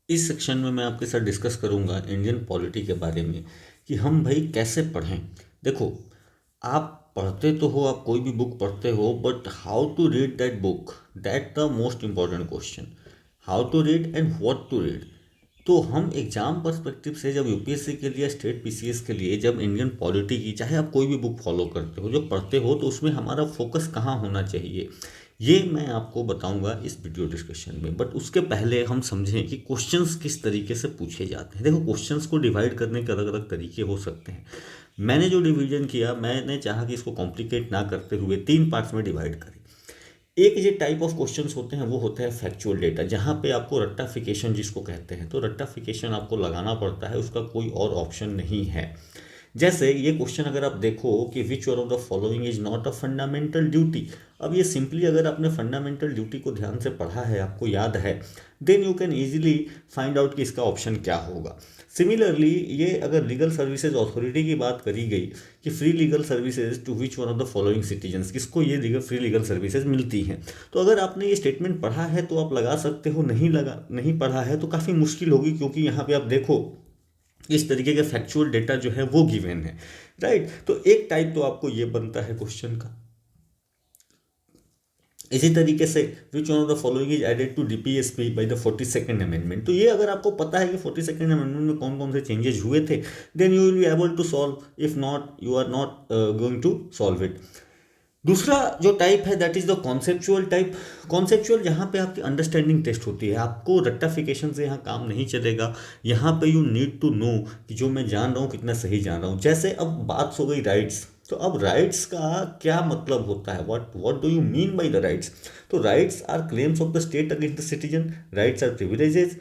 इस सेक्शन में मैं आपके साथ डिस्कस करूंगा इंडियन पॉलिटी के बारे में कि हम भाई कैसे पढ़ें। देखो, आप पढ़ते तो हो, आप कोई भी बुक पढ़ते हो, but how to read that book, that the most important question. How to read and what to read. तो हम एग्जाम पर्सपेक्टिव से जब यूपीएससी के लिए, स्टेट पीसीएस के लिए, जब इंडियन पॉलिटी की, चाहे आप कोई भी बुक फॉलो करते हो, जो पढ़ते हो, तो उसमें हमारा फोकस कहाँ होना चाहिए, ये मैं आपको बताऊंगा इस वीडियो डिस्कशन में। बट उसके पहले हम समझें कि क्वेश्चंस किस तरीके से पूछे जाते हैं। देखो, क्वेश्चंस को डिवाइड करने के अलग अलग तरीके हो सकते हैं। मैंने जो डिवीजन किया, मैंने चाहा कि इसको कॉम्प्लिकेट ना करते हुए तीन पार्ट्स में डिवाइड करें। एक जो टाइप ऑफ क्वेश्चंस होते हैं वो होता है फैक्चुअल डेटा, जहाँ पे आपको रट्टाफिकेशन जिसको कहते हैं, तो रट्टाफिकेशन आपको लगाना पड़ता है, उसका कोई और ऑप्शन नहीं है। जैसे ये क्वेश्चन अगर आप देखो कि विच one of the following is not a fundamental duty. अब ये सिंपली अगर आपने फंडामेंटल ड्यूटी को ध्यान से पढ़ा है, आपको याद है, then you can easily find out कि इसका ऑप्शन क्या होगा। सिमिलरली, ये अगर लीगल सर्विसेज अथॉरिटी की बात करी गई कि free legal services to which one of the following citizens, किसको ये लीगल फ्री लीगल सर्विसेज मिलती हैं, तो अगर आपने ये स्टेटमेंट पढ़ा है तो आप लगा सकते हो, नहीं पढ़ा है तो काफ़ी मुश्किल होगी, क्योंकि यहाँ पे आप देखो इस तरीके के फैक्चुअल डेटा जो है वो गिवन है। राइट, तो एक टाइप तो आपको ये बनता है क्वेश्चन का। इसी तरीके से which one of the following is added to DPSP by the 42nd amendment. तो ये अगर आपको पता है कि 42nd अमेंडमेंट में कौन कौन से चेंजेस हुए थे, then you will be able to solve. If not, you are not going to solve it. दूसरा जो टाइप है that is the conceptual type. Conceptual, जहाँ पे आपकी अंडरस्टैंडिंग टेस्ट होती है, आपको रट्टाफिकेशन से यहाँ काम नहीं चलेगा। यहाँ पे यू नीड टू नो कि जो मैं जान रहा हूँ कितना सही जान रहा हूँ। जैसे अब बात हो गई राइट्स, तो अब राइट्स का क्या मतलब होता है, what do you mean by the rights. तो rights are claims of the state against the citizen, rights are privileges.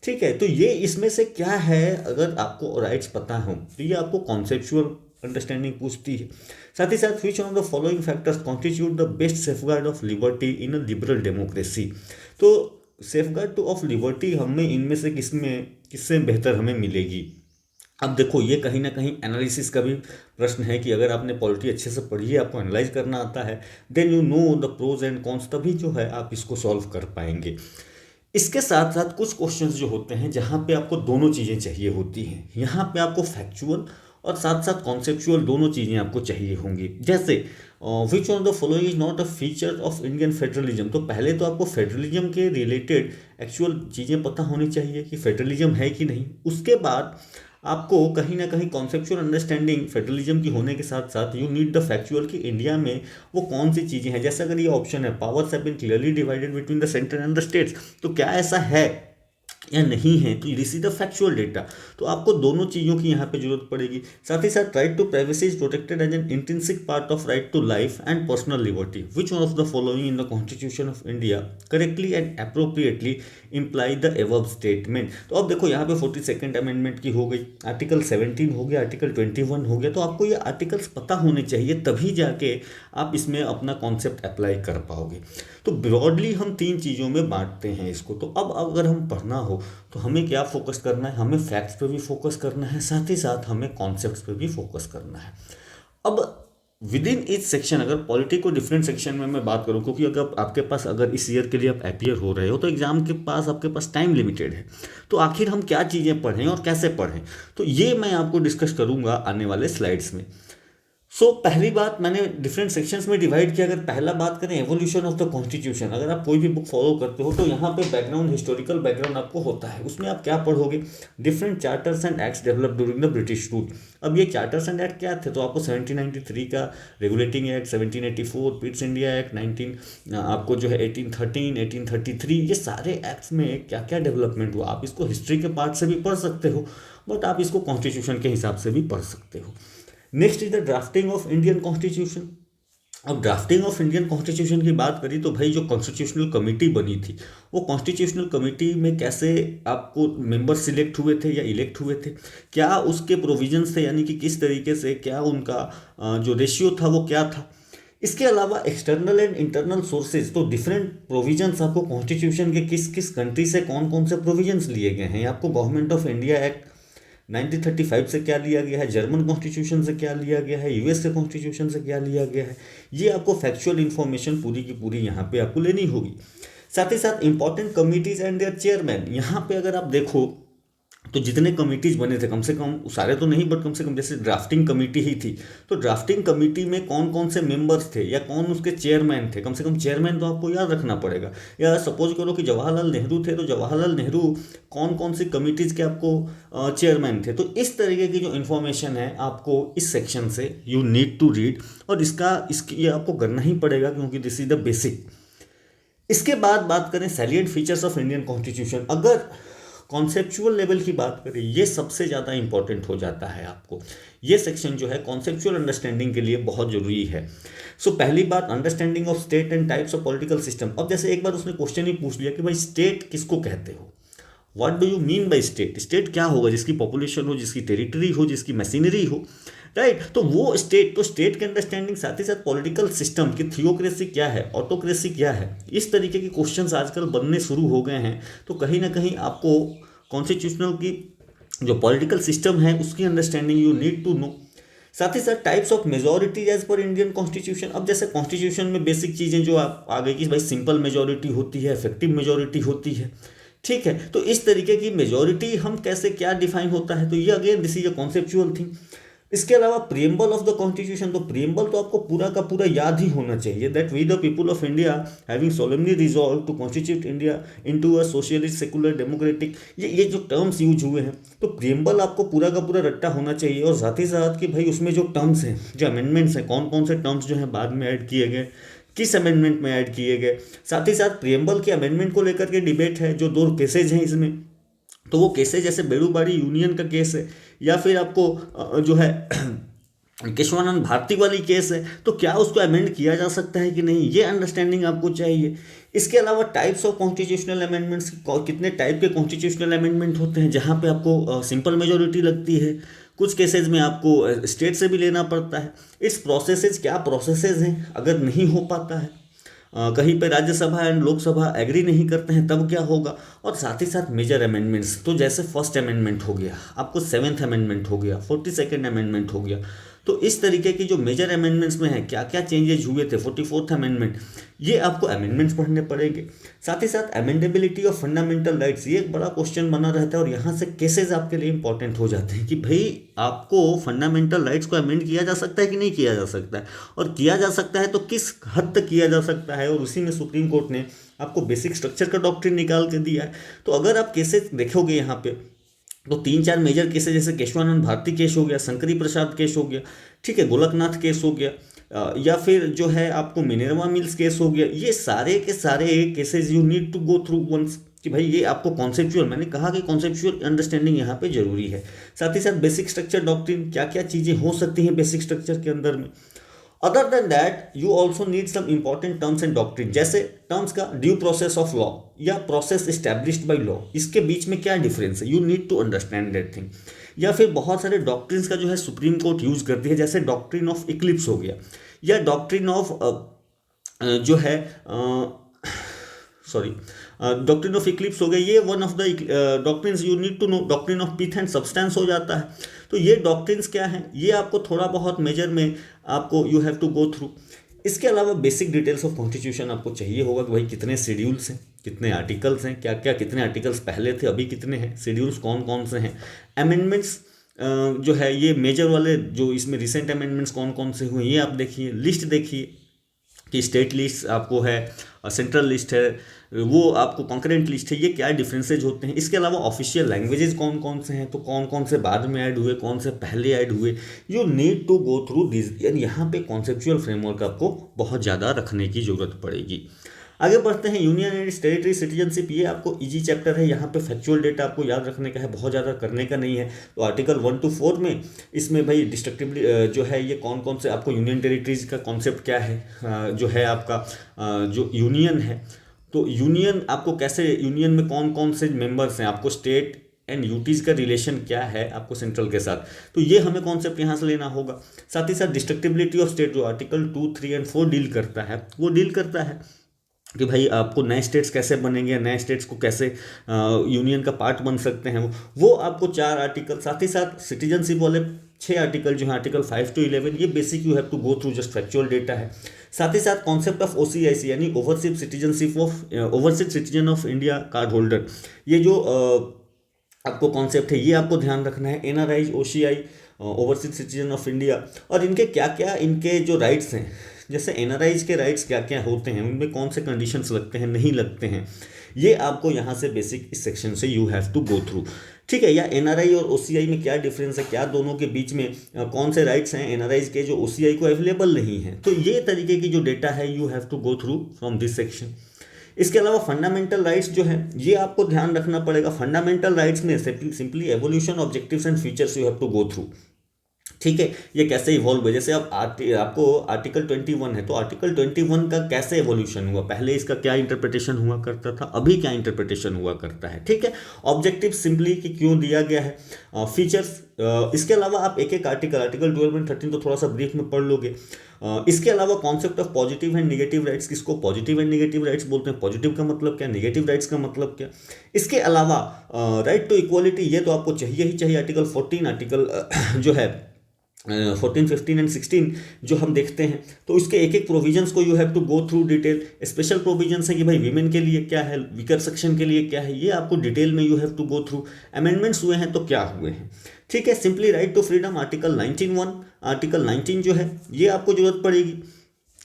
ठीक है, तो ये इसमें से क्या है, अगर आपको राइट्स पता हो तो ये आपको कॉन्सेप्चुअल अंडरस्टैंडिंग पूछती है। साथ ही साथ विच one of the following factors constitute the best safeguard of liberty in a liberal democracy. तो सेफगार्ड टू ऑफ लिबर्टी हमें इनमें से किससे बेहतर हमें मिलेगी। अब देखो, ये कहीं ना कहीं एनालिसिस का भी प्रश्न है कि अगर आपने पॉलिटी अच्छे से पढ़ी है, आपको एनालाइज करना आता है, then you know the pros and cons, तभी जो है आप इसको सॉल्व कर पाएंगे। इसके साथ साथ कुछ क्वेश्चंस जो होते हैं जहाँ पे आपको दोनों चीज़ें चाहिए होती हैं। यहाँ पे आपको फैक्चुअल और साथ साथ कॉन्सेप्चुअल दोनों चीज़ें आपको चाहिए होंगी। जैसे विच one of the following is not a feature of Indian federalism. तो पहले तो आपको फेडरलिज्म के रिलेटेड एक्चुअल चीज़ें पता होनी चाहिए कि फेडरलिज्म है कि नहीं। उसके बाद आपको कहीं ना कहीं कॉन्सेप्चुअल अंडरस्टैंडिंग फेडरलिज्म की होने के साथ साथ यू नीड द फैक्चुअल कि इंडिया में वो कौन सी चीज़ें हैं। जैसे अगर ये ऑप्शन है powers have been clearly divided between the centre and the states, तो क्या ऐसा है या नहीं है, तो this is the factual data. तो आपको दोनों चीज़ों की यहाँ पे जरूरत पड़ेगी। साथ ही साथ right to privacy is protected as an intrinsic part of right to life and personal liberty. Which one of the following in the constitution of India correctly and appropriately imply the above statement. तो अब देखो, यहाँ पे 42nd amendment की हो गई, article 17 हो गया, आर्टिकल 21 हो गया। तो आपको ये आर्टिकल्स पता होने चाहिए, तभी जाके आप इसमें अपना कॉन्सेप्ट अप्लाई कर पाओगे। तो ब्रॉडली हम तीन चीज़ों में बांटते हैं इसको। तो अब अगर हम पढ़ना हो तो हमें क्या फोकस करना है, हमें फैक्ट्स पे भी फोकस करना है, साथ ही साथ हमें कॉन्सेप्ट्स पे भी फोकस करना है। अब विद इन ईच सेक्शन, अगर पॉलिटी को डिफरेंट सेक्शन में मैं बात करूं, क्योंकि अगर आपके पास, अगर इस ईयर के लिए आप अपियर हो रहे हो, तो एग्जाम के पास आपके पास टाइम लिमिटेड है। तो आखिर हम क्या चीज़ें पढ़ें और कैसे पढ़ें, तो ये मैं आपको डिस्कस करूंगा आने वाले स्लाइड्स में। पहली बात, मैंने डिफरेंट सेक्शंस में डिवाइड किया। अगर पहला बात करें एवोल्यूशन ऑफ द कॉन्स्टिट्यूशन, अगर आप कोई भी बुक फॉलो करते हो तो यहाँ पे बैकग्राउंड, हिस्टोरिकल बैकग्राउंड आपको होता है। उसमें आप क्या पढ़ोगे, different charters and acts develop during the British rule. अब ये चार्टर्स एंड एक्ट क्या थे, तो आपको 1793 का regulating act, 1784 Pitt's India act, 19 आपको जो है 1813, 1833, ये सारे एक्ट्स में क्या क्या डेवलपमेंट हुआ, आप इसको हिस्ट्री के पार्ट से भी पढ़ सकते हो, बट आप इसको कॉन्स्टिट्यूशन के हिसाब से भी पढ़ सकते हो। Next is the drafting of Indian constitution. अब ड्राफ्टिंग ऑफ इंडियन कॉन्स्टिट्यूशन की बात करी तो भाई, जो कॉन्स्टिट्यूशनल कमेटी बनी थी, वो कॉन्स्टिट्यूशनल कमेटी में कैसे आपको मेंबर सिलेक्ट हुए थे या इलेक्ट हुए थे, क्या उसके प्रोविजंस थे, यानी कि किस तरीके से, क्या उनका जो रेशियो था वो क्या था। इसके अलावा एक्सटर्नल एंड इंटरनल सोर्सेज, तो डिफरेंट प्रोविजंस आपको कॉन्स्टिट्यूशन के किस किस कंट्री से कौन कौन से प्रोविजंस लिए गए हैं। आपको गवर्नमेंट ऑफ इंडिया एक्ट 1935 से क्या लिया गया है, जर्मन कॉन्स्टिट्यूशन से क्या लिया गया है, यूएस के कॉन्स्टिट्यूशन से क्या लिया गया है, ये आपको फैक्चुअल इन्फॉर्मेशन पूरी की पूरी यहाँ पे आपको लेनी होगी। साथ ही साथ important committees and their chairman, यहाँ पे अगर आप देखो तो जितने कमिटीज बने थे, कम से कम सारे तो नहीं बट कम से कम जैसे ड्राफ्टिंग कमेटी ही थी, तो ड्राफ्टिंग कमेटी में कौन कौन से मेंबर्स थे या कौन उसके चेयरमैन थे, कम से कम चेयरमैन तो आपको याद रखना पड़ेगा। या सपोज करो कि जवाहरलाल नेहरू थे, तो जवाहरलाल नेहरू कौन कौन सी कमिटीज़ के आपको चेयरमैन थे। तो इस तरीके की जो इन्फॉर्मेशन है आपको इस सेक्शन से यू नीड टू रीड, और इसकी ये आपको करना ही पड़ेगा क्योंकि दिस इज द बेसिक। इसके बाद बात करें salient features of Indian constitution. अगर कॉन्सेप्चुअल लेवल की बात करें, ये सबसे ज़्यादा इंपॉर्टेंट हो जाता है आपको। ये सेक्शन जो है कॉन्सेप्चुअल अंडरस्टैंडिंग के लिए बहुत ज़रूरी है। सो पहली बात, understanding of state and types of political system. अब जैसे एक बार उसने क्वेश्चन ही पूछ लिया कि भाई स्टेट किसको कहते हो, what do you mean by state. State क्या होगा, जिसकी पॉपुलेशन हो, जिसकी टेरिटरी हो, जिसकी मशीनरी हो, राइट। तो वो स्टेट, तो स्टेट के अंडरस्टैंडिंग, साथ ही साथ पॉलिटिकल सिस्टम की थियोक्रेसी क्या है, ऑटोक्रेसी क्या है, इस तरीके के क्वेश्चंस आजकल बनने शुरू हो गए हैं। तो कहीं ना कहीं आपको कॉन्स्टिट्यूशनल की जो पॉलिटिकल सिस्टम है उसकी understanding you need to know. साथ ही साथ types of majority as per Indian constitution. अब जैसे कॉन्स्टिट्यूशन में बेसिक चीज़ें जो आप आ गई कि भाई सिंपल मेजोरिटी होती है, इफेक्टिव मेजोरिटी होती है, ठीक है। तो इस तरीके की मेजोरिटी हम कैसे, क्या डिफाइन होता है, तो ये again this is a conceptual thing. इसके अलावा प्रियम्बल ऑफ द कॉन्स्टिट्यूशन, तो प्रियम्बल तो आपको पूरा का पूरा याद ही होना चाहिए, that we the people of India having solemnly resolve to constitute India into a socialist secular democratic, ये जो टर्म्स यूज हुए हैं, तो प्रियम्बल आपको पूरा का पूरा रट्टा होना चाहिए। और साथ ही साथ कि भाई उसमें जो टर्म्स हैं, जो अमेंडमेंट्स हैं, कौन कौन से टर्म्स जो हैं बाद में ऐड किए गए, किस अमेंडमेंट में ऐड किए गए। साथ ही साथ प्रियम्बल के अमेंडमेंट को लेकर के डिबेट है, जो 2 केसेज हैं इसमें, तो वो केसेज जैसे बेड़ूबाड़ी यूनियन का केस है, या फिर आपको जो है केशवानंद भारती वाली केस है, तो क्या उसको अमेंड किया जा सकता है कि नहीं, ये अंडरस्टैंडिंग आपको चाहिए। इसके अलावा टाइप्स ऑफ कॉन्स्टिट्यूशनल अमेंडमेंट्स, कितने टाइप के कॉन्स्टिट्यूशनल अमेंडमेंट होते हैं, जहाँ पे आपको सिंपल मेजोरिटी लगती है, कुछ केसेस में आपको स्टेट से भी लेना पड़ता है। इस प्रोसेसेस, क्या प्रोसेसेस हैं, अगर नहीं हो पाता है, कहीं पे राज्यसभा एंड लोकसभा एग्री नहीं करते हैं, तब क्या होगा। और साथ ही साथ मेजर अमेंडमेंट्स, तो जैसे फर्स्ट अमेंडमेंट हो गया, आपको 7th अमेंडमेंट हो गया, 42nd अमेंडमेंट हो गया, तो इस तरीके की जो मेजर अमेंडमेंट्स में है, क्या क्या चेंजेज हुए थे, 44th अमेंडमेंट, ये आपको अमेंडमेंट्स पढ़ने पड़ेंगे। साथ ही साथ अमेंडेबिलिटी ऑफ फंडामेंटल राइट्स, ये एक बड़ा क्वेश्चन बना रहता है, और यहाँ से केसेस आपके लिए इंपॉर्टेंट हो जाते हैं कि भाई आपको फंडामेंटल राइट्स को अमेंड किया जा सकता है कि नहीं किया जा सकता है, और किया जा सकता है तो किस हद तक किया जा सकता है। और उसी में सुप्रीम कोर्ट ने आपको बेसिक स्ट्रक्चर का डॉक्ट्रिन निकाल के दिया है। तो अगर आप केसेस देखोगे यहाँ पे, तो 3-4 मेजर केसेस, जैसे केशवानंद भारती केस हो गया, शंकरी प्रसाद केस हो गया, ठीक है, गोलकनाथ केस हो गया, या फिर जो है आपको मिनर्वा मिल्स केस हो गया, ये सारे के सारे cases you need to go through once, कि भाई ये आपको कॉन्सेप्चुअल, मैंने कहा कि कॉन्सेप्चुअल अंडरस्टैंडिंग यहाँ पे जरूरी है। साथ ही साथ बेसिक स्ट्रक्चर डॉक्ट्रिन, क्या क्या चीज़ें हो सकती हैं बेसिक स्ट्रक्चर के अंदर में। Other than that you also need some important terms and doctrine, जैसे टर्म्स का ड्यू प्रोसेस ऑफ लॉ या प्रोसेस इस्टेब्लिश्ड बाय लॉ, इसके बीच में क्या डिफरेंस है, you need to understand that thing. या फिर बहुत सारे डॉक्ट्रिन्स का जो है सुप्रीम कोर्ट यूज करती है, जैसे डॉक्ट्रिन ऑफ इक्लिप्स हो गया, या डॉक्ट्रिन ऑफ जो है सॉरी डॉक्ट्रिन ऑफ इक्लिप्स हो गया, ये one of the doctrines you need to know. Doctrine of pith and substance हो जाता है। तो ये डॉक्ट्रिन्स क्या हैं, ये आपको थोड़ा बहुत मेजर में आपको you have to go through. इसके अलावा बेसिक डिटेल्स ऑफ कॉन्स्टिट्यूशन आपको चाहिए होगा कि भाई कितने शेड्यूल्स हैं, कितने आर्टिकल्स हैं, क्या क्या कितने आर्टिकल्स पहले थे, अभी कितने हैं, शेड्यूल्स कौन कौन से हैं, अमेंडमेंट्स जो है ये मेजर वाले जो इसमें रिसेंट अमेंडमेंट्स कौन कौन से हुए, ये आप देखिए, लिस्ट देखिए कि स्टेट लिस्ट आपको है, सेंट्रल लिस्ट है, वो आपको कॉन्करेंट लिस्ट है, ये क्या डिफरेंसेज होते हैं। इसके अलावा ऑफिशियल लैंग्वेजेस कौन कौन से हैं, तो कौन कौन से बाद में ऐड हुए, कौन से पहले ऐड हुए, you need to go through this. यानी यहाँ पे कॉन्सेप्चुअल फ्रेमवर्क आपको बहुत ज़्यादा रखने की जरूरत पड़ेगी। आगे बढ़ते हैं, यूनियन एंड टेरिटरी सिटीजनशिप, ये आपको इजी चैप्टर है, यहाँ पे फैक्चुअल डेटा आपको याद रखने का है, बहुत ज़्यादा करने का नहीं है। तो आर्टिकल 1 to 4 में इसमें भाई डिस्ट्रक्टिवली जो है ये कौन कौन से आपको यूनियन टेरिटरीज का कॉन्सेप्ट क्या है, जो है आपका जो यूनियन है, तो यूनियन आपको कैसे, यूनियन में कौन कौन से मेंबर्स हैं, आपको स्टेट एंड यूटीज़ का रिलेशन क्या है आपको सेंट्रल के साथ, तो ये हमें कॉन्सेप्ट यहाँ से लेना होगा। साथ ही साथ डिस्ट्रक्टिबिलिटी ऑफ स्टेट जो आर्टिकल 2, 3 एंड 4 डील करता है, वो डील करता है कि भाई आपको नए स्टेट्स कैसे बनेंगे, नए स्टेट्स को कैसे यूनियन का पार्ट बन सकते हैं, वो आपको 4 आर्टिकल। साथ ही साथ सिटीजनशिप वाले छः आर्टिकल जो है आर्टिकल 5 to 11 ये basic you have to go through, just factual data है। साथ ही साथ कॉन्सेप्ट ऑफ ओसीआईसी यानी overseas citizen of India card holder, ये जो आपको कॉन्सेप्ट है ये आपको ध्यान रखना है। NRI, OCI, overseas citizen of India, और इनके क्या क्या इनके जो राइट्स हैं, जैसे एनआरआईज के राइट्स क्या क्या होते हैं, उनमें कौन से कंडीशंस लगते हैं नहीं लगते हैं, ये आपको यहाँ से बेसिक इस सेक्शन से you have to go through, ठीक है। या एनआरआई और ओसीआई में क्या डिफरेंस है, क्या दोनों के बीच में कौन से राइट्स हैं एनआरआईज के जो ओसीआई को अवेलेबल नहीं है, तो ये तरीके की जो डेटा है you have to go through from this section. इसके अलावा फंडामेंटल राइट्स जो है ये आपको ध्यान रखना पड़ेगा। फंडामेंटल राइट्स में simply evolution, objectives and features you have to go through, ठीक है। ये कैसे इवॉल्व हुए, जैसे अब आपको आर्टिकल 21 है, तो आर्टिकल 21 का कैसे एवोल्यूशन हुआ, पहले इसका क्या इंटरप्रिटेशन हुआ करता था, अभी क्या इंटरप्रिटेशन हुआ करता है, ठीक है। ऑब्जेक्टिव सिंपली कि क्यों दिया गया है, फीचर्स, इसके अलावा आप एक एक आर्टिकल 12 एंड 13 तो थोड़ा सा ब्रीफ में पढ़ लोगे। इसके अलावा concept of positive and negative rights, किसको पॉजिटिव एंड नेगेटिव राइट्स बोलते हैं, पॉजिटिव का मतलब क्या, नेगेटिव राइट्स का मतलब क्या। इसके अलावा राइट टू इक्वालिटी, ये तो आपको चाहिए ही चाहिए। आर्टिकल 14, आर्टिकल जो है 14, 15 एंड 16 जो हम देखते हैं, तो इसके एक एक प्रोविजंस को you have to go through detail. Special provisions है कि भाई वीमेन के लिए क्या है, वीकर सेक्शन के लिए क्या है, ये आपको डिटेल में you have to go through. Amendments हुए हैं तो क्या हुए हैं, ठीक है। Simply right to freedom, article 19(1), article 19 जो है ये आपको जरूरत पड़ेगी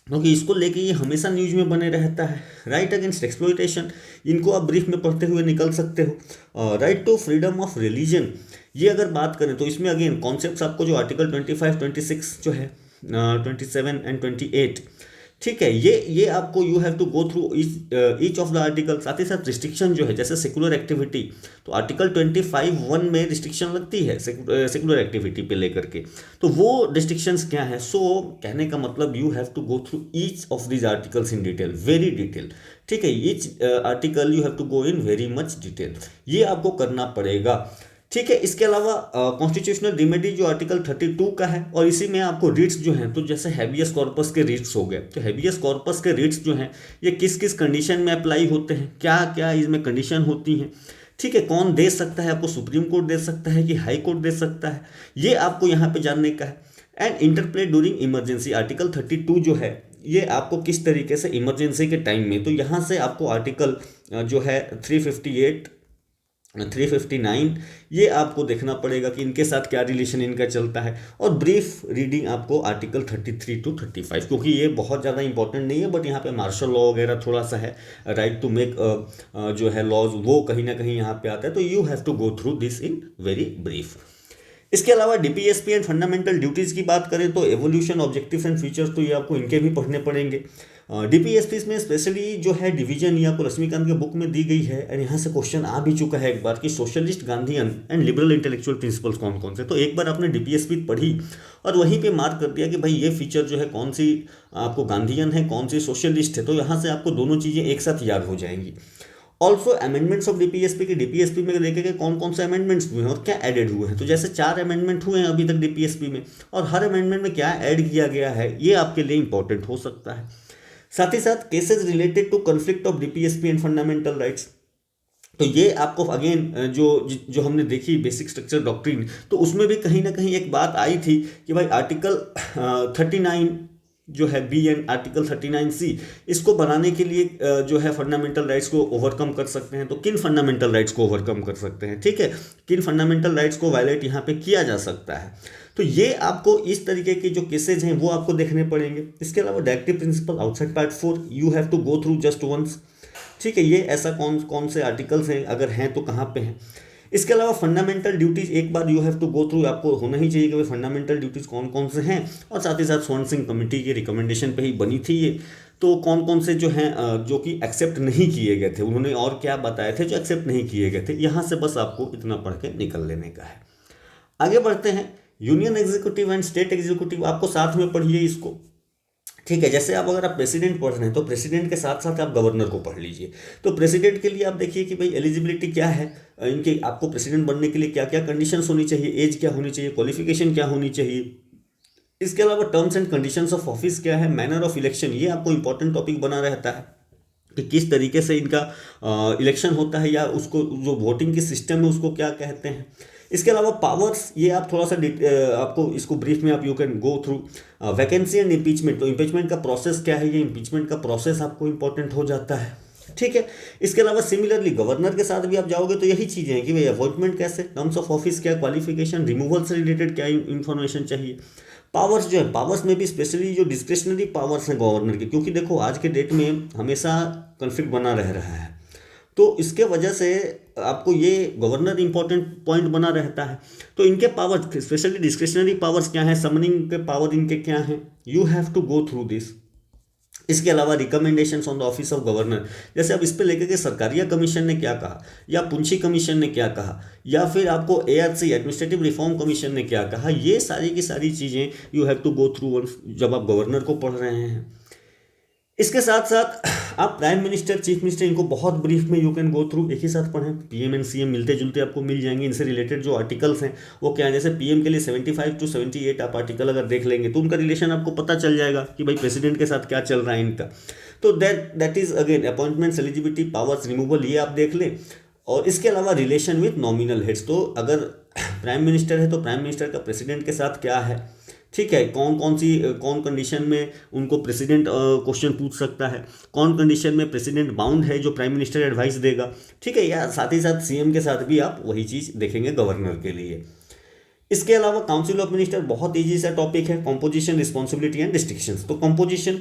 क्योंकि इसको लेके ये हमेशा न्यूज में बने रहता है। राइट अगेंस्ट एक्सप्लॉयटेशन, इनको आप ब्रीफ में पढ़ते हुए निकल सकते हो। Right to freedom of religion, ये अगर बात करें तो इसमें अगेन कॉन्सेप्ट्स आपको जो आर्टिकल 25, 26 जो है 27 एंड 28, ठीक है, ये आपको you have to go through each of the article. साथ ही साथ रिस्ट्रिक्शन जो है, जैसे सेकुलर एक्टिविटी, तो आर्टिकल 25(1) में रिस्ट्रिक्शन लगती है सेकुलर एक्टिविटी पे लेकर के, तो वो रिस्ट्रिक्शंस क्या है। सो कहने का मतलब you have to go through each of these articles in detail, very detail, ठीक है। Each article you have to go in very much detail, ये आपको करना पड़ेगा, ठीक है। इसके अलावा कॉन्स्टिट्यूशनल रिमेडी जो आर्टिकल 32 का है, और इसी में आपको रिट्स जो हैं, तो जैसे हैबियस कॉर्पस के रिट्स हो गए, तो हैबियस कॉर्पस के रिट्स जो हैं ये किस किस कंडीशन में अप्लाई होते हैं, क्या क्या इसमें कंडीशन होती हैं, ठीक है। कौन दे सकता है, आपको सुप्रीम कोर्ट दे सकता है कि हाई कोर्ट दे सकता है, ये आपको यहाँ पे जानने का है। And interplay during emergency, article 32 जो है ये आपको किस तरीके से इमरजेंसी के टाइम में, तो यहाँ से आपको आर्टिकल जो है 358, 359 ये आपको देखना पड़ेगा कि इनके साथ क्या रिलेशन इनका चलता है। और ब्रीफ रीडिंग आपको आर्टिकल 33 to 35, क्योंकि ये बहुत ज़्यादा इंपॉर्टेंट नहीं है, बट यहाँ पे मार्शल लॉ वगैरह थोड़ा सा है, राइट टू मेक जो है लॉज, वो कहीं ना कहीं यहाँ पे आता है, तो you have to go through this in very brief. इसके अलावा डीपीएसपी एंड फंडामेंटल ड्यूटीज़ की बात करें तो एवोल्यूशन, ऑब्जेक्टिव्स एंड फीचर्स, तो ये आपको इनके भी पढ़ने पड़ेंगे। डीपीएसपी में स्पेशली जो है डिवीजन ये आपको लक्ष्मीकांत के बुक में दी गई है, और यहाँ से क्वेश्चन आ भी चुका है एक बार कि socialist, Gandhian and liberal intellectual principles कौन कौन से, तो एक बार आपने डीपीएसपी पढ़ी और वहीं पे मार्क कर दिया कि भाई ये फीचर जो है कौन सी आपको गांधीयन है, कौन सी सोशलिस्ट है, तो यहाँ से आपको दोनों चीज़ें एक साथ याद हो जाएंगी। ऑल्सो अमेंडमेंट्स ऑफ डीपीएसपी की, डीपीएसपी में देखेंगे कौन कौन से अमेंडमेंट्स हुए हैं और क्या एडेड हुए हैं, तो जैसे 4 अमेंडमेंट हुए हैं अभी तक डीपीएसपी में, और हर अमेंडमेंट में क्या ऐड किया गया है ये आपके लिए इंपॉर्टेंट हो सकता है। साथ ही साथ cases related to conflict of DPSP and fundamental rights, तो ये आपको अगेन जो हमने देखी बेसिक स्ट्रक्चर डॉक्ट्रिन, तो उसमें भी कहीं ना कहीं एक बात आई थी कि भाई आर्टिकल 39 जो है बी एंड आर्टिकल 39C, इसको बनाने के लिए जो है फंडामेंटल राइट्स को ओवरकम कर सकते हैं, तो किन फंडामेंटल राइट्स को ओवरकम कर सकते हैं, ठीक है, किन फंडामेंटल राइट्स को वायलेट यहाँ पे किया जा सकता है, तो ये आपको इस तरीके के जो केसेज हैं वो आपको देखने पड़ेंगे। इसके अलावा directive principle outside part 4 you have to go through just once, ठीक है, ये ऐसा कौन कौन से आर्टिकल्स हैं, अगर हैं तो कहाँ पे हैं। इसके अलावा फंडामेंटल ड्यूटीज़ एक बार you have to go through, आपको होना ही चाहिए कि भाई फंडामेंटल ड्यूटीज़ कौन कौन से हैं, और साथ ही साथ स्वर्ण सिंह कमेटी के रिकमेंडेशन पे ही बनी थी ये, तो कौन कौन से जो हैं जो कि एक्सेप्ट नहीं किए गए थे, उन्होंने और क्या बताए थे जो एक्सेप्ट नहीं किए गए थे, यहाँ से बस आपको इतना पढ़ के निकल लेने का है। आगे बढ़ते हैं, union executive and state executive, आपको साथ में पढ़िए इसको, ठीक है। जैसे आप अगर आप प्रेसिडेंट पढ़ रहे हैं तो प्रेसिडेंट के साथ साथ आप गवर्नर को पढ़ लीजिए। तो प्रेसिडेंट के लिए आप देखिए कि भाई एलिजिबिलिटी क्या है, इनके आपको प्रेसिडेंट बनने के लिए क्या क्या कंडीशंस होनी चाहिए, एज क्या होनी चाहिए, क्वालिफिकेशन क्या होनी चाहिए। इसके अलावा terms and conditions of office क्या है, मैनर ऑफ इलेक्शन, ये आपको इंपॉर्टेंट टॉपिक बना रहता है कि किस तरीके से इनका इलेक्शन होता है, या उसको जो वोटिंग की सिस्टम है उसको क्या कहते हैं। इसके अलावा पावर्स, ये आप थोड़ा सा आपको इसको ब्रीफ में आप you can go through. Vacancy and impeachment, तो इम्पीचमेंट का प्रोसेस क्या है, ये इम्पीचमेंट का प्रोसेस आपको इंपॉर्टेंट हो जाता है, ठीक है। इसके अलावा सिमिलरली गवर्नर के साथ भी आप जाओगे तो यही चीज़ें हैं कि भाई अपॉइंटमेंट कैसे, टर्म्स ऑफ ऑफिस क्या, क्वालिफिकेशन, रिमूवल से रिलेटेड क्या इन्फॉर्मेशन चाहिए। पावर्स जो है, पावर्स में भी स्पेशली जो डिस्क्रिशनरी पावर्स हैं गवर्नर के, क्योंकि देखो आज के डेट में हमेशा कन्फ्लिक्ट बना रह रहा है, तो इसके वजह से आपको ये गवर्नर इंपॉर्टेंट पॉइंट बना रहता है। तो इनके पावर, स्पेशली डिस्क्रिशनरी पावर्स क्या है, समनिंग के पावर इनके क्या हैं, you have to go through this. इसके अलावा recommendations on the office of governor, जैसे अब इस पे लेकर के सरकारिया कमीशन ने क्या कहा, या पुंछी कमीशन ने क्या कहा, या फिर आपको एआरसी एडमिनिस्ट्रेटिव रिफॉर्म कमीशन ने क्या कहा, ये सारी की सारी चीज़ें you have to go through जब आप गवर्नर को पढ़ रहे हैं। इसके साथ साथ आप प्राइम मिनिस्टर, चीफ मिनिस्टर, इनको बहुत ब्रीफ में यू कैन गो थ्रू, एक ही साथ पढ़ें। पीएम एंड सीएम मिलते जुलते आपको मिल जाएंगे, इनसे रिलेटेड जो आर्टिकल्स हैं वो क्या है, जैसे पीएम के लिए 75 to 78 आप आर्टिकल अगर देख लेंगे तो उनका रिलेशन आपको पता चल जाएगा कि भाई प्रेसिडेंट के साथ क्या चल रहा है इनका। तो that is again appointments, eligibility, powers, removal, ये आप देख लें। और इसके अलावा रिलेशन विथ नॉमिनल हेड्स, तो अगर प्राइम मिनिस्टर है तो प्राइम मिनिस्टर का प्रेसिडेंट के साथ क्या है, ठीक है, कौन कंडीशन में उनको प्रेसिडेंट क्वेश्चन पूछ सकता है, कौन कंडीशन में प्रेसिडेंट बाउंड है जो प्राइम मिनिस्टर एडवाइस देगा, ठीक है, या साथ ही साथ सीएम के साथ भी आप वही चीज़ देखेंगे गवर्नर के लिए। इसके अलावा काउंसिल ऑफ मिनिस्टर बहुत ईजी सा टॉपिक है, कॉम्पोजिशन, रिस्पॉन्सिबिलिटी एंड डिस्ट्रिक्शंस। तो कॉम्पोजिशन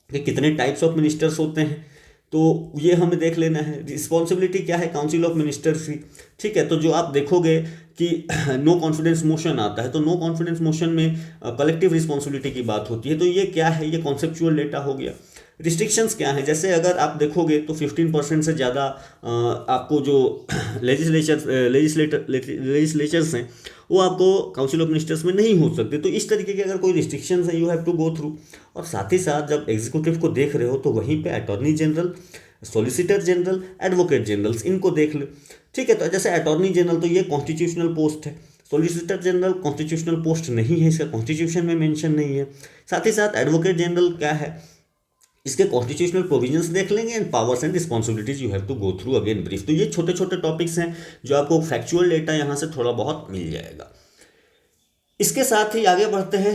के कितने टाइप्स ऑफ मिनिस्टर्स होते हैं तो ये हमें देख लेना है। रिस्पॉन्सिबिलिटी क्या है काउंसिल ऑफ मिनिस्टर्स की, ठीक है। तो जो आप देखोगे कि नो कॉन्फिडेंस मोशन आता है, तो नो कॉन्फिडेंस मोशन में कलेक्टिव रिस्पॉन्सिबिलिटी की बात होती है, तो ये क्या है, ये कॉन्सेप्चुअल डेटा हो गया। रिस्ट्रिक्शंस क्या है, जैसे अगर आप देखोगे तो 15% से ज़्यादा आपको जो लेजिस्लेचर्स हैं वो आपको काउंसिल ऑफ मिनिस्टर्स में नहीं हो सकते। तो इस तरीके के अगर कोई रिस्ट्रिक्शंस है, you have to go through. और साथ ही साथ जब एग्जीक्यूटिव को देख रहे हो तो वहीं पे attorney general, solicitor general, advocate generals, इनको देख लो, ठीक है। तो जैसे अटॉर्नी जनरल तो ये कॉन्स्टिट्यूशनल पोस्ट है, सॉलिसिटर जनरल कॉन्स्टिट्यूशनल पोस्ट नहीं है, इसका कॉन्स्टिट्यूशन में मेंशन नहीं है। साथ ही साथ एडवोकेट जनरल क्या है, इसके कॉन्स्टिट्यूशनल प्रोविजंस देख लेंगे, and powers and responsibilities you have to go through again brief. तो ये छोटे छोटे टॉपिक्स हैं जो आपको फैक्चुअल डेटा यहाँ से थोड़ा बहुत मिल जाएगा। इसके साथ ही आगे बढ़ते हैं,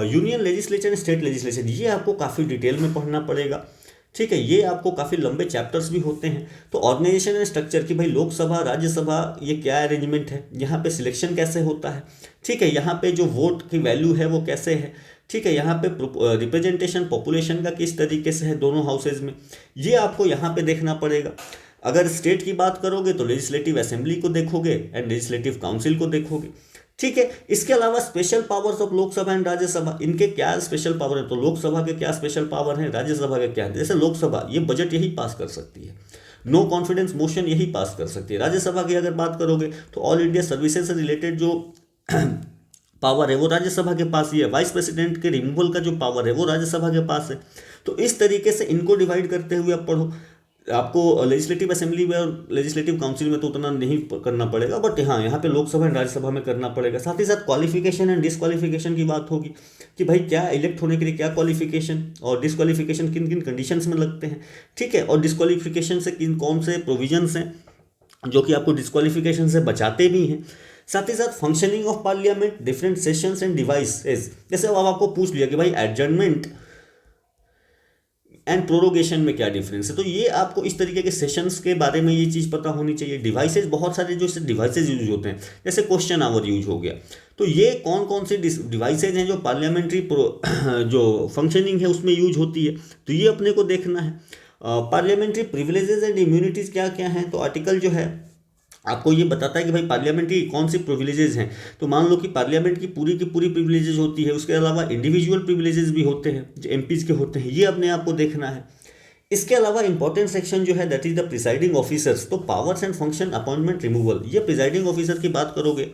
union legislature and state legislature, ये आपको काफ़ी डिटेल में पढ़ना पड़ेगा, ठीक है। ये आपको काफ़ी लंबे चैप्टर्स भी होते हैं। तो ऑर्गेनाइजेशन एंड स्ट्रक्चर की भाई लोकसभा, राज्यसभा, ये क्या अरेंजमेंट है, यहाँ पे सिलेक्शन कैसे होता है, ठीक है, यहाँ पे जो वोट की वैल्यू है वो कैसे है, ठीक है, यहाँ पे रिप्रेजेंटेशन पॉपुलेशन का किस तरीके से है दोनों हाउसेज में, ये आपको यहाँ पे देखना पड़ेगा। अगर स्टेट की बात करोगे तो लेजिस्लेटिव असेंबली को देखोगे एंड लेजिस्लेटिव काउंसिल को देखोगे, ठीक है। इसके अलावा special powers of Lok Sabha and Rajya Sabha, इनके क्या स्पेशल पावर है, तो लोकसभा के क्या स्पेशल पावर है, राज्यसभा के क्या है। जैसे लोकसभा ये बजट यही पास कर सकती है, नो कॉन्फिडेंस मोशन यही पास कर सकती है। राज्यसभा की अगर बात करोगे तो ऑल इंडिया सर्विसेज से रिलेटेड जो पावर है वो राज्यसभा के पास ही है। वाइस प्रेसिडेंट के रिमूवल का जो पावर है वो राज्यसभा के पास है। तो इस तरीके से इनको डिवाइड करते हुए आप पढ़ो। आपको लेजिस्लेटिव असेंबली में और लेजिस्लेटिव काउंसिल में तो उतना नहीं करना पड़ेगा, बट हाँ यहाँ पे लोकसभा एंड राज्यसभा में करना पड़ेगा। साथ ही साथ क्वालिफिकेशन एंड डिसक्वालिफिकेशन की बात होगी कि भाई क्या इलेक्ट होने के लिए क्या क्वालिफिकेशन और डिसक्वालिफिकेशन किन किन कंडीशंस में लगते हैं, ठीक है, और डिसक्वालिफिकेशन से किन कौन से प्रोविजंस हैं जो कि आपको डिसक्वालिफिकेशन से बचाते भी हैं। साथ ही साथ functioning of parliament, different sessions end devices, जैसे अब आपको पूछ लिया कि भाई एडजर्नमेंट एंड प्रोरोगेशन में क्या डिफरेंस है, तो ये आपको इस तरीके के सेशंस के बारे में ये चीज़ पता होनी चाहिए। डिवाइसेज, बहुत सारे जो इससे डिवाइसेज यूज होते हैं, जैसे क्वेश्चन आवर यूज हो गया, तो ये कौन कौन से डिवाइसेज हैं जो पार्लियामेंट्री जो फंक्शनिंग है उसमें यूज होती है, तो ये अपने को देखना है। पार्लियामेंट्री प्रिविलेजेस एंड इम्यूनिटीज़ क्या क्या हैं, तो आर्टिकल जो है आपको ये बताता है कि भाई पार्लियामेंट्री कौन सी प्रिविलेजेस हैं। तो मान लो कि पार्लियामेंट की पूरी प्रिविलेजेस होती है, उसके अलावा इंडिविजुअल प्रिविलेजेस भी होते हैं जो एमपीज़ के होते हैं, ये अपने आप को देखना है। इसके अलावा इंपॉर्टेंट सेक्शन जो है that is the presiding officers, तो powers and function, appointment, removal, ये प्रिसाइडिंग ऑफिसर की बात करोगे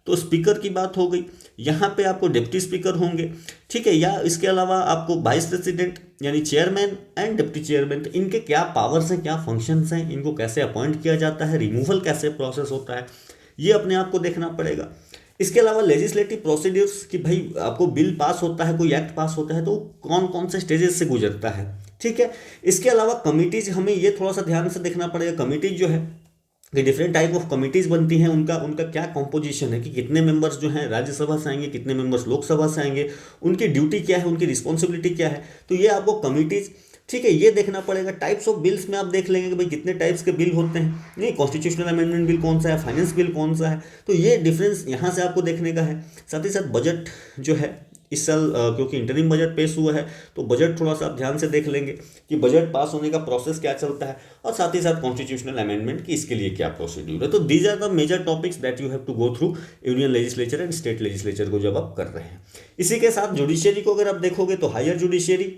तो स्पीकर की बात हो गई, यहाँ पे आपको डिप्टी स्पीकर होंगे, ठीक है, या इसके अलावा आपको वाइस प्रेसिडेंट यानी चेयरमैन एंड डिप्टी चेयरमैन, तो इनके क्या पावर्स हैं, क्या फंक्शंस हैं, इनको कैसे अपॉइंट किया जाता है, रिमूवल कैसे प्रोसेस होता है, ये अपने आप को देखना पड़ेगा। इसके अलावा लेजिस्लेटिव प्रोसीड्यूर्स कि भाई आपको बिल पास होता है, कोई एक्ट पास होता है तो कौन कौन से स्टेजेस से गुजरता है, ठीक है। इसके अलावा कमिटीज, हमें ये थोड़ा सा ध्यान से देखना पड़ेगा। कमिटीज जो है कि डिफरेंट टाइप ऑफ कमिटीज़ बनती हैं, उनका उनका क्या कॉम्पोजिशन है, कि कितने मेंबर्स जो हैं राज्यसभा से आएंगे, कितने मेंबर्स लोकसभा से आएंगे, उनकी ड्यूटी क्या है, उनकी रिस्पॉन्सिबिलिटी क्या है। तो ये आपको कमिटीज़, ठीक है, ये देखना पड़ेगा। टाइप्स ऑफ बिल्स में आप देख लेंगे कि भाई कितने टाइप्स के बिल होते हैं, नहीं कॉन्स्टिट्यूशनल अमेंडमेंट बिल कौन सा है, फाइनेंस बिल कौन सा है, तो ये डिफरेंस यहाँ से आपको देखने का है। साथ ही साथ बजट जो है इस साल क्योंकि इंटरिम बजट पेश हुआ है, तो बजट थोड़ा सा आप ध्यान से देख लेंगे कि बजट पास होने का प्रोसेस क्या चलता है, और साथ ही साथ कॉन्स्टिट्यूशनल अमेंडमेंट की इसके लिए क्या प्रोसीड्यूर है। तो these are the major topics that you have to go through union legislature and state legislature को जब आप कर रहे हैं। इसी के साथ जुडिशियरी को अगर आप देखोगे तो हायर जुडिशियरी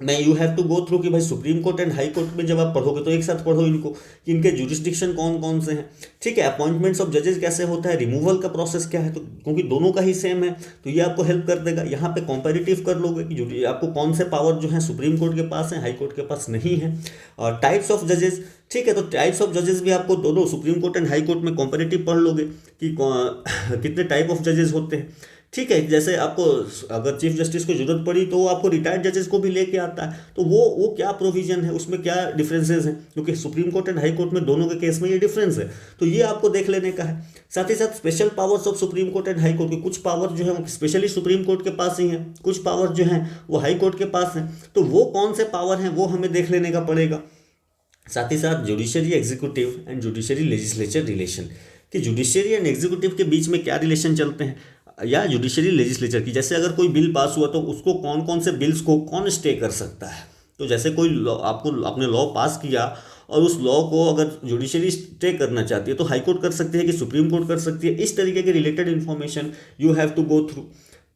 मैं you have to go through कि भाई Supreme Court and High Court में जब आप पढ़ोगे तो एक साथ पढ़ो इनको कि इनके जुरिस्डिक्शन कौन कौन से हैं, ठीक है, अपॉइंटमेंट्स ऑफ जजेस कैसे होता है, रिमूवल का प्रोसेस क्या है, तो क्योंकि दोनों का ही सेम है तो ये आपको हेल्प कर देगा। यहाँ पे कंपैरेटिव कर लोगे कि आपको कौन से पावर जो है सुप्रीम कोर्ट के पास है, हाई कोर्ट के पास नहीं है। और टाइप्स ऑफ जजेस, ठीक है, तो टाइप्स ऑफ जजेस भी आपको दोनों supreme Court and High Court में कंपैरेटिव पढ़ लोगे कि कितने टाइप ऑफ जजेस होते हैं, ठीक है। जैसे आपको अगर चीफ जस्टिस को जरूरत पड़ी तो वो आपको रिटायर्ड जजेस को भी लेके आता है, तो वो क्या प्रोविजन है, उसमें क्या डिफरेंसेस हैं, क्योंकि supreme Court and High Court में दोनों के केस में ये डिफरेंस है, तो ये आपको देख लेने का है। साथ ही साथ special powers of supreme Court and High court के कुछ पावर जो है वो स्पेशली सुप्रीम कोर्ट के पास ही हैं, कुछ पावर जो हैं वो हाई कोर्ट के पास हैं, तो वो कौन से पावर हैं वो हमें देख लेने का पड़ेगा। साथ ही साथ judiciary executive and judiciary legislature relation, कि जुडिशरी एंड एग्जीक्यूटिव के बीच में क्या रिलेशन चलते हैं, या जुडिशरी लेजिस्लेचर की, जैसे अगर कोई बिल पास हुआ तो उसको कौन कौन से बिल्स को कौन स्टे कर सकता है। तो जैसे कोई आपने लॉ पास किया और उस लॉ को अगर जुडिशरी स्टे करना चाहती है तो हाई कोर्ट कर सकती है कि सुप्रीम कोर्ट कर सकती है, इस तरीके के related information you have to go through,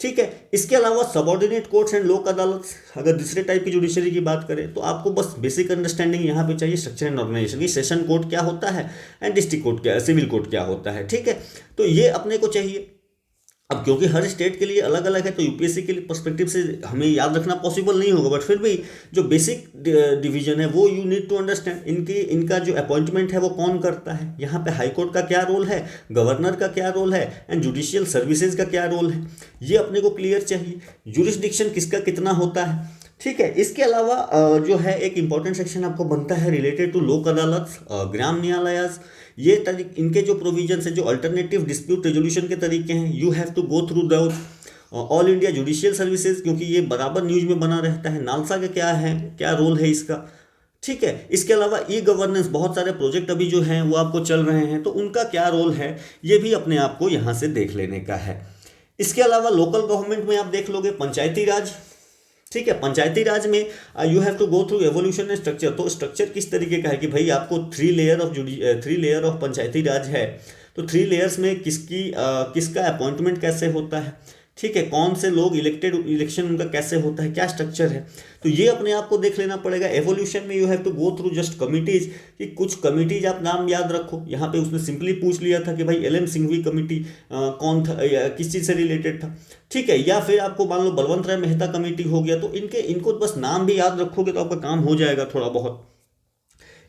ठीक है। इसके अलावा सबऑर्डिनेट कोर्ट्स एंड लोक अदालत, अगर दूसरे टाइप की जुडिशरी की बात करें तो आपको बस बेसिक अंडरस्टैंडिंग यहाँ पे चाहिए स्ट्रक्चर एंड ऑर्गेनाइजेशन की, सेशन कोर्ट क्या होता है एंड डिस्ट्रिक्ट कोर्ट क्या, सिविल कोर्ट क्या होता है, ठीक है, तो ये अपने को चाहिए। अब क्योंकि हर स्टेट के लिए अलग अलग है तो यूपीएससी के लिए पर्सपेक्टिव से हमें याद रखना पॉसिबल नहीं होगा, बट फिर भी जो बेसिक डिवीजन है वो यू नीड टू अंडरस्टैंड। इनका जो अपॉइंटमेंट है वो कौन करता है, यहाँ पे हाई कोर्ट का क्या रोल है, गवर्नर का क्या रोल है, एंड जुडिशियल सर्विसेज का क्या रोल है, ये अपने को क्लियर चाहिए। जुरिस्डिक्शन किसका कितना होता है, ठीक है। इसके अलावा जो है एक इंपॉर्टेंट सेक्शन आपको बनता है रिलेटेड टू लोक अदालत, ग्राम न्यायालय, ये इनके जो प्रोविजंस है, जो अल्टरनेटिव डिस्प्यूट रेजोल्यूशन के तरीके हैं, you have to go through the all India judicial services, क्योंकि ये बराबर न्यूज में बना रहता है, नालसा का क्या है, क्या रोल है इसका, ठीक है। इसके अलावा ई गवर्नेंस, बहुत सारे प्रोजेक्ट अभी जो हैं वो आपको चल रहे हैं तो उनका क्या रोल है, ये भी अपने आप को यहाँ से देख लेने का है। इसके अलावा लोकल गवर्नमेंट में आप देख लोगे पंचायती राज, ठीक है, पंचायती राज में you have to go through evolution and structure. तो स्ट्रक्चर किस तरीके का है कि भाई आपको 3 लेयर ऑफ पंचायती राज है, तो 3 लेयर्स में किसका अपॉइंटमेंट कैसे होता है, ठीक है, कौन से लोग इलेक्शन उनका कैसे होता है, क्या स्ट्रक्चर है, तो ये अपने आप को देख लेना पड़ेगा। एवोल्यूशन में you have to go through just committees, कि कुछ कमिटीज आप नाम याद रखो। यहाँ पे उसने सिंपली पूछ लिया था कि भाई एल एम सिंघवी कमेटी कौन था, किस चीज़ से रिलेटेड था, ठीक है, या फिर आपको मान लो बलवंत राय मेहता कमेटी हो गया, तो इनको बस नाम भी याद रखोगे तो आपका काम हो जाएगा थोड़ा बहुत।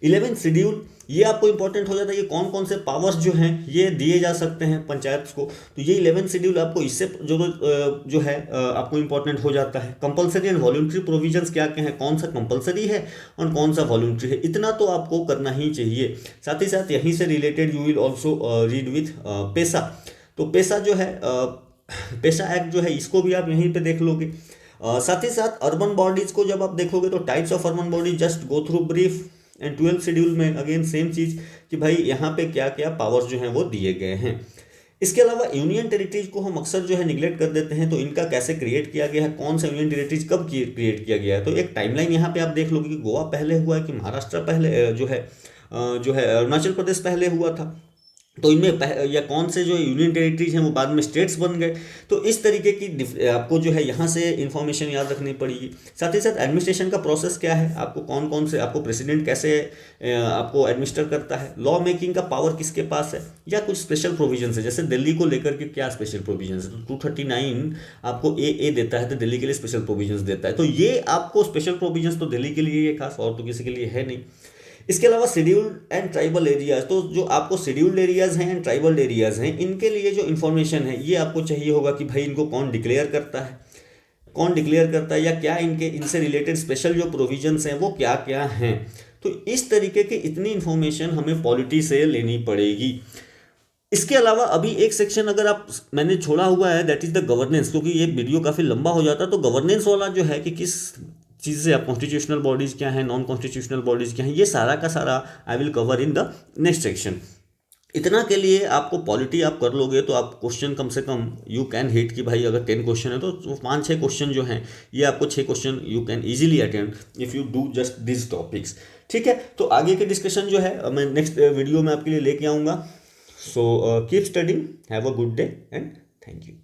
11th शेड्यूल, ये आपको इंपॉर्टेंट हो जाता है, ये कौन कौन से पावर्स जो हैं ये दिए जा सकते हैं पंचायत को, तो ये 11th शेड्यूल आपको इससे जो है आपको इंपॉर्टेंट हो जाता है। कंपलसरी एंड वॉल्यूंट्री प्रोविजंस क्या क्या है, कौन सा कंपलसरी है और कौन सा वॉल्यूंट्री है, इतना तो आपको करना ही चाहिए। साथ ही साथ यहीं से related you will also read with पेशा, तो पेशा जो है पेशा एक्ट जो है इसको भी आप यहीं पे देख लोगे। साथ ही साथ अर्बन बॉडीज को जब आप देखोगे तो types of urban bodies just go through brief, and 12th schedule में अगेन सेम चीज़ कि भाई यहाँ पे क्या क्या पावर्स जो हैं वो दिए गए हैं। इसके अलावा यूनियन टेरिटरीज को हम अक्सर जो है निगलेक्ट कर देते हैं, तो इनका कैसे क्रिएट किया गया है, कौन सा यूनियन टेरिटरीज कब क्रिएट किया गया है, तो एक टाइमलाइन यहाँ पे आप देख लोगे कि गोवा पहले हुआ है कि महाराष्ट्र पहले जो है अरुणाचल प्रदेश पहले हुआ था, तो इनमें या कौन से जो यूनियन टेरिटरीज हैं वो बाद में स्टेट्स बन गए, तो इस तरीके की आपको जो है यहाँ से इन्फॉर्मेशन याद रखनी पड़ेगी। साथ ही साथ एडमिनिस्ट्रेशन का प्रोसेस क्या है, आपको कौन कौन से, आपको प्रेसिडेंट कैसे आपको एडमिनिस्टर करता है, लॉ मेकिंग का पावर किसके पास है, या कुछ स्पेशल प्रोविजंस है, जैसे दिल्ली को लेकर के क्या स्पेशल प्रोविजंस है, तो 239 आपको ए देता है तो दिल्ली के लिए स्पेशल प्रोविजंस देता है, तो ये आपको स्पेशल प्रोविजंस तो दिल्ली के लिए ये खास और तो किसी के लिए है नहीं। इसके अलावा शेड्यूल्ड एंड ट्राइबल एरियाज, तो जो आपको शेड्यूल्ड एरियाज हैं एंड ट्राइबल एरियाज हैं, इनके लिए जो इन्फॉर्मेशन है ये आपको चाहिए होगा कि भाई इनको कौन डिक्लेयर करता है, या क्या इनसे रिलेटेड स्पेशल जो प्रोविजंस हैं वो क्या क्या हैं, तो इस तरीके की इतनी इन्फॉर्मेशन हमें पॉलिटी से लेनी पड़ेगी। इसके अलावा अभी एक सेक्शन अगर आप मैंने छोड़ा हुआ है, दैट इज द गवर्नेंस, क्योंकि ये वीडियो काफ़ी लंबा हो जाता है। तो गवर्नेंस वाला जो है कि किस चीज़ से आप कॉन्स्टिट्यूशनल बॉडीज़ क्या है, नॉन कॉन्स्टिट्यूशनल बॉडीज़ क्या है, ये सारा का सारा I will cover in the next section. इतना के लिए आपको पॉलिटी आप कर लोगे तो आप क्वेश्चन कम से कम यू कैन हिट कि भाई अगर 10 क्वेश्चन है तो 5-6 क्वेश्चन जो हैं ये आपको 6 question you can easily attend if you do just this topics. ठीक है, तो आगे के डिस्कशन जो है मैं नेक्स्ट वीडियो में आपके लिए लेके आऊँगा। So keep studying, have a good day and thank you.